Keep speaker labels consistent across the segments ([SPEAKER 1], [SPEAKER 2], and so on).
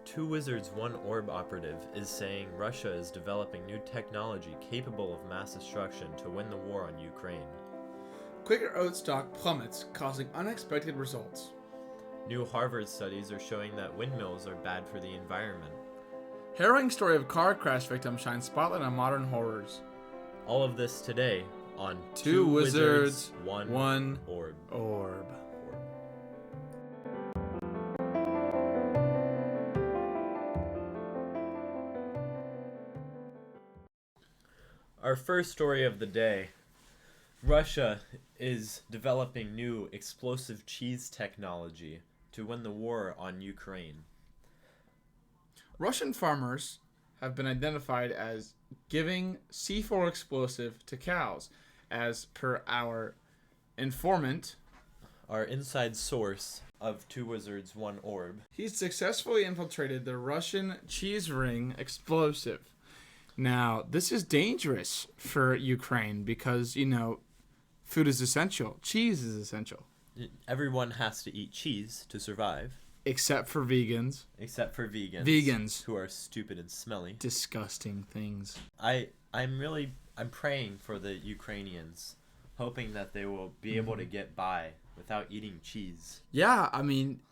[SPEAKER 1] Two Wizards One Orb operative is saying Russia is developing new technology capable of mass destruction to win the war on Ukraine.
[SPEAKER 2] Quaker oat stock plummets, causing unexpected results.
[SPEAKER 1] New Harvard studies are showing that windmills are bad for the environment.
[SPEAKER 2] Harrowing story of car crash victim shines spotlight on modern horrors.
[SPEAKER 1] All of this today on
[SPEAKER 2] Two Wizards,
[SPEAKER 1] One Orb. Our first story of the day. Russia is developing new explosive cheese technology to win the war on Ukraine.
[SPEAKER 2] Russian farmers have been identified as giving C4 explosive to cows, as per our informant.
[SPEAKER 1] Our inside source of Two Wizards One Orb.
[SPEAKER 2] He's successfully infiltrated the Russian cheese ring explosive. Now, this is dangerous for Ukraine because, food is essential. Cheese is essential.
[SPEAKER 1] Everyone has to eat cheese to survive.
[SPEAKER 2] Except for vegans.
[SPEAKER 1] Vegans. Who are stupid and smelly.
[SPEAKER 2] Disgusting things.
[SPEAKER 1] I'm praying for the Ukrainians, hoping that they will be able to get by without eating cheese.
[SPEAKER 2] Yeah,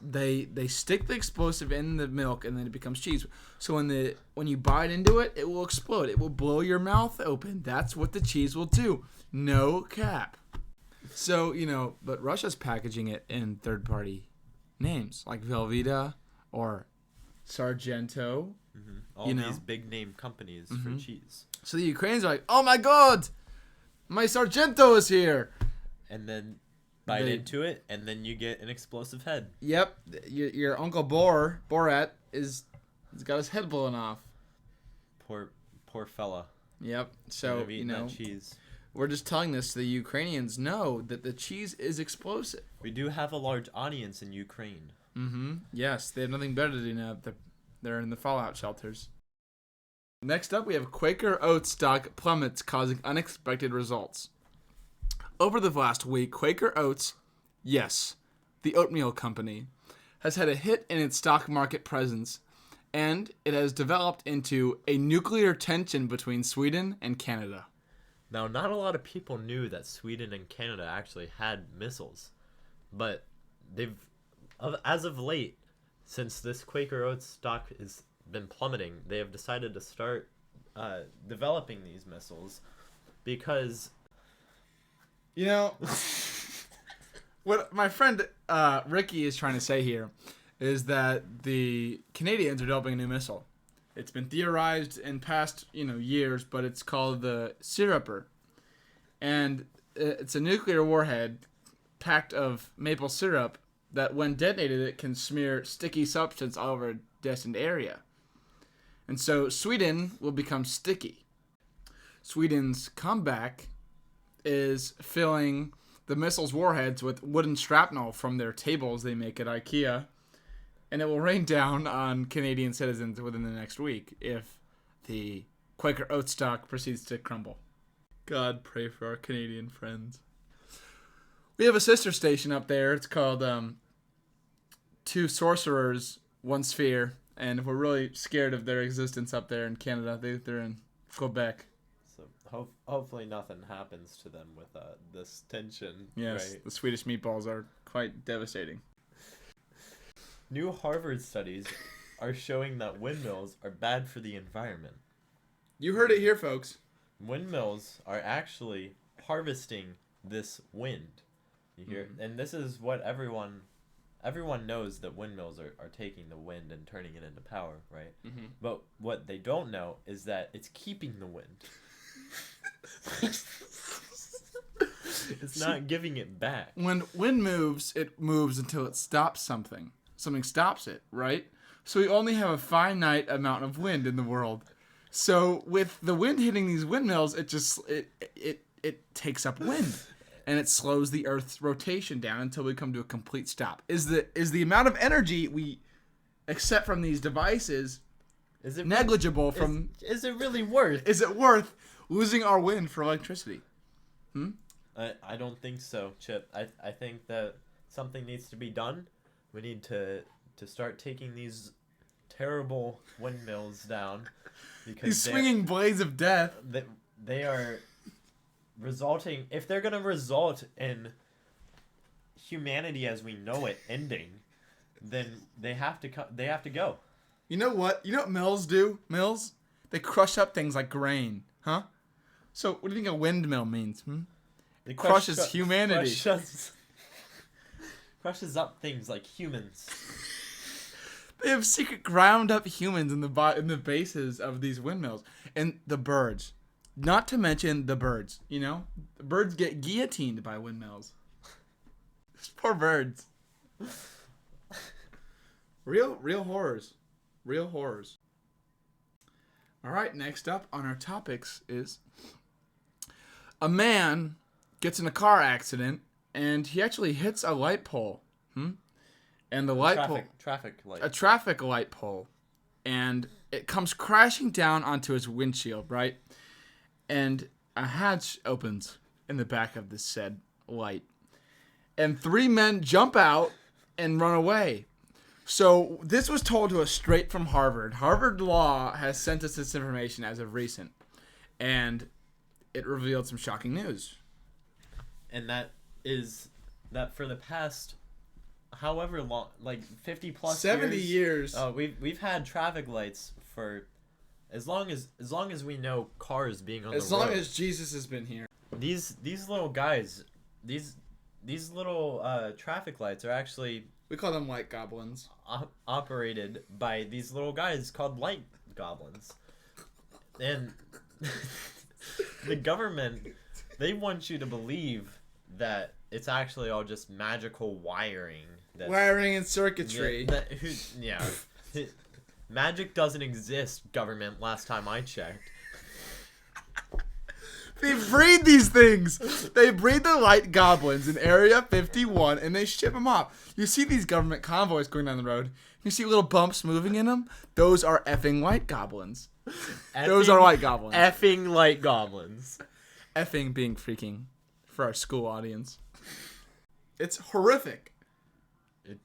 [SPEAKER 2] they stick the explosive in the milk and then it becomes cheese. So when you bite into it, it will explode. It will blow your mouth open. That's what the cheese will do. No cap. So, but Russia's packaging it in third-party names like Velveeta or Sargento.
[SPEAKER 1] Mm-hmm. All these big-name companies for cheese.
[SPEAKER 2] So the Ukrainians are like, oh my god, my Sargento is here.
[SPEAKER 1] And then bite into it, and then you get an explosive head.
[SPEAKER 2] Yep, your Uncle Borat he's got his head blown off.
[SPEAKER 1] Poor fella.
[SPEAKER 2] Yep. So
[SPEAKER 1] that cheese.
[SPEAKER 2] We're just telling this so the Ukrainians know that the cheese is explosive.
[SPEAKER 1] We do have a large audience in Ukraine.
[SPEAKER 2] Mm-hmm. Yes, they have nothing better to do now. They're in the fallout shelters. Next up, we have Quaker oat stock plummets, causing unexpected results. Over the last week, Quaker Oats, yes, the oatmeal company, has had a hit in its stock market presence, and it has developed into a nuclear tension between Sweden and Canada.
[SPEAKER 1] Now, not a lot of people knew that Sweden and Canada actually had missiles, but as of late, since this Quaker Oats stock has been plummeting, they have decided to start developing these missiles because...
[SPEAKER 2] what my friend Ricky is trying to say here is that the Canadians are developing a new missile. It's been theorized in past, years, but it's called the Syruper. And it's a nuclear warhead packed of maple syrup that when detonated, it can smear sticky substance all over a destined area. And so Sweden will become sticky. Sweden's comeback is filling the missile's warheads with wooden shrapnel from their tables they make at IKEA, and it will rain down on Canadian citizens within the next week if the Quaker oat stock proceeds to crumble. God, pray for our Canadian friends. We have a sister station up there. It's called Two Sorcerers, One Sphere, and we're really scared of their existence up there in Canada. They're in Quebec.
[SPEAKER 1] So hopefully nothing happens to them with this tension.
[SPEAKER 2] Yes,
[SPEAKER 1] right?
[SPEAKER 2] The Swedish meatballs are quite devastating.
[SPEAKER 1] New Harvard studies are showing that windmills are bad for the environment.
[SPEAKER 2] You heard it here, folks.
[SPEAKER 1] Windmills are actually harvesting this wind. You hear? Mm-hmm. And this is what everyone knows, that windmills are taking the wind and turning it into power, right? Mm-hmm. But what they don't know is that it's keeping the wind. It's not giving it back.
[SPEAKER 2] When wind moves, it moves until it stops something. Something stops it, right? So we only have a finite amount of wind in the world. So with the wind hitting these windmills, it takes up wind, and it slows the Earth's rotation down until we come to a complete stop. Is the amount of energy we accept from these devices negligible?
[SPEAKER 1] Is it really worth?
[SPEAKER 2] Is it worth losing our wind for electricity?
[SPEAKER 1] I don't think so, Chip. I think that something needs to be done. We need to start taking these terrible windmills down because
[SPEAKER 2] These swinging blades of death.
[SPEAKER 1] they are resulting. If they're gonna result in humanity as we know it ending, then they have to go.
[SPEAKER 2] You know what? You know what mills do? Mills? They crush up things like grain, huh? So what do you think a windmill means?
[SPEAKER 1] It
[SPEAKER 2] Crushes humanity.
[SPEAKER 1] Crushes up things like humans.
[SPEAKER 2] They have secret ground up humans in the bases of these windmills. And the birds. Not to mention the birds, you know? The birds get guillotined by windmills. These poor birds. Real horrors. Real horrors. All right, next up on our topics is a man gets in a car accident and he actually hits a light pole. And the light pole, a traffic light pole, and it comes crashing down onto his windshield, right? And a hatch opens in the back of this said light. And 3 men jump out and run away. So this was told to us straight from Harvard. Harvard Law has sent us this information as of recent. And it revealed some shocking news.
[SPEAKER 1] And that is that for the past however long, like 50 plus
[SPEAKER 2] 70 years.
[SPEAKER 1] Oh, we've had traffic lights for as long as we know cars being on the road.
[SPEAKER 2] As long as Jesus has been here.
[SPEAKER 1] These little guys, these little traffic lights are actually,
[SPEAKER 2] we call them light goblins.
[SPEAKER 1] Operated by these little guys called light goblins. And the government, they want you to believe that it's actually all just magical wiring.
[SPEAKER 2] Wiring and circuitry.
[SPEAKER 1] Yeah. Magic doesn't exist, government, last time I checked.
[SPEAKER 2] They breed these things. They breed the light goblins in Area 51, and they ship them off. You see these government convoys going down the road. You see little bumps moving in them. Those are effing light goblins. Those are light goblins.
[SPEAKER 1] Effing light goblins.
[SPEAKER 2] Effing being freaking for our school audience. It's horrific.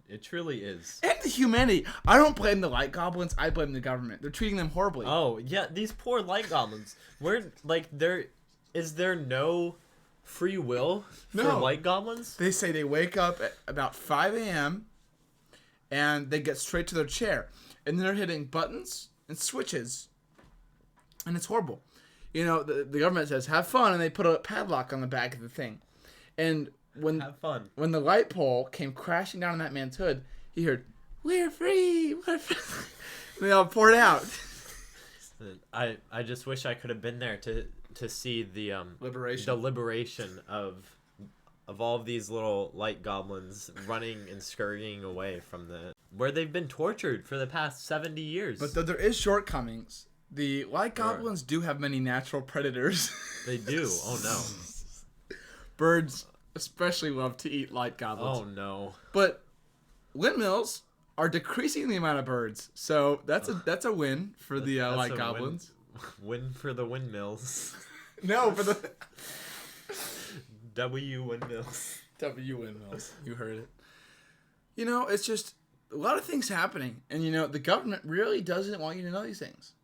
[SPEAKER 1] It truly is.
[SPEAKER 2] And the humanity. I don't blame the light goblins. I blame the government. They're treating them horribly.
[SPEAKER 1] Oh, yeah. These poor light goblins. Is there no free will for light goblins?
[SPEAKER 2] They say they wake up at about 5 a.m. and they get straight to their chair. And they're hitting buttons and switches. And it's horrible. You know, the government says, have fun, and they put a padlock on the back of the thing. And
[SPEAKER 1] have fun.
[SPEAKER 2] When the light pole came crashing down on that man's hood, he heard, "We're free! We're free!" And they all poured out.
[SPEAKER 1] I just wish I could have been there to see the liberation of all of these little light goblins running and scurrying away from where they've been tortured for the past 70 years.
[SPEAKER 2] But though there is shortcomings, the light goblins do have many natural predators.
[SPEAKER 1] They do. Oh no.
[SPEAKER 2] Birds especially love to eat light goblins.
[SPEAKER 1] Oh no.
[SPEAKER 2] But windmills are decreasing the amount of birds, so that's a win for the light goblins.
[SPEAKER 1] Win for the windmills.
[SPEAKER 2] No, for the
[SPEAKER 1] W windmills.
[SPEAKER 2] W windmills. You heard it. You know, it's just a lot of things happening, and you know the government really doesn't want you to know these things.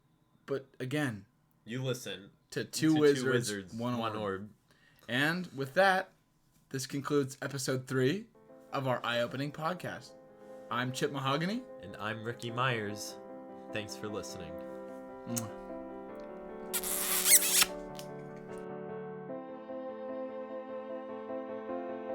[SPEAKER 2] But again,
[SPEAKER 1] you listen
[SPEAKER 2] to two wizards, one orb. And with that, this concludes episode 3 of our eye-opening podcast. I'm Chip Mahogany.
[SPEAKER 1] And I'm Ricky Myers. Thanks for listening.
[SPEAKER 2] Mwah.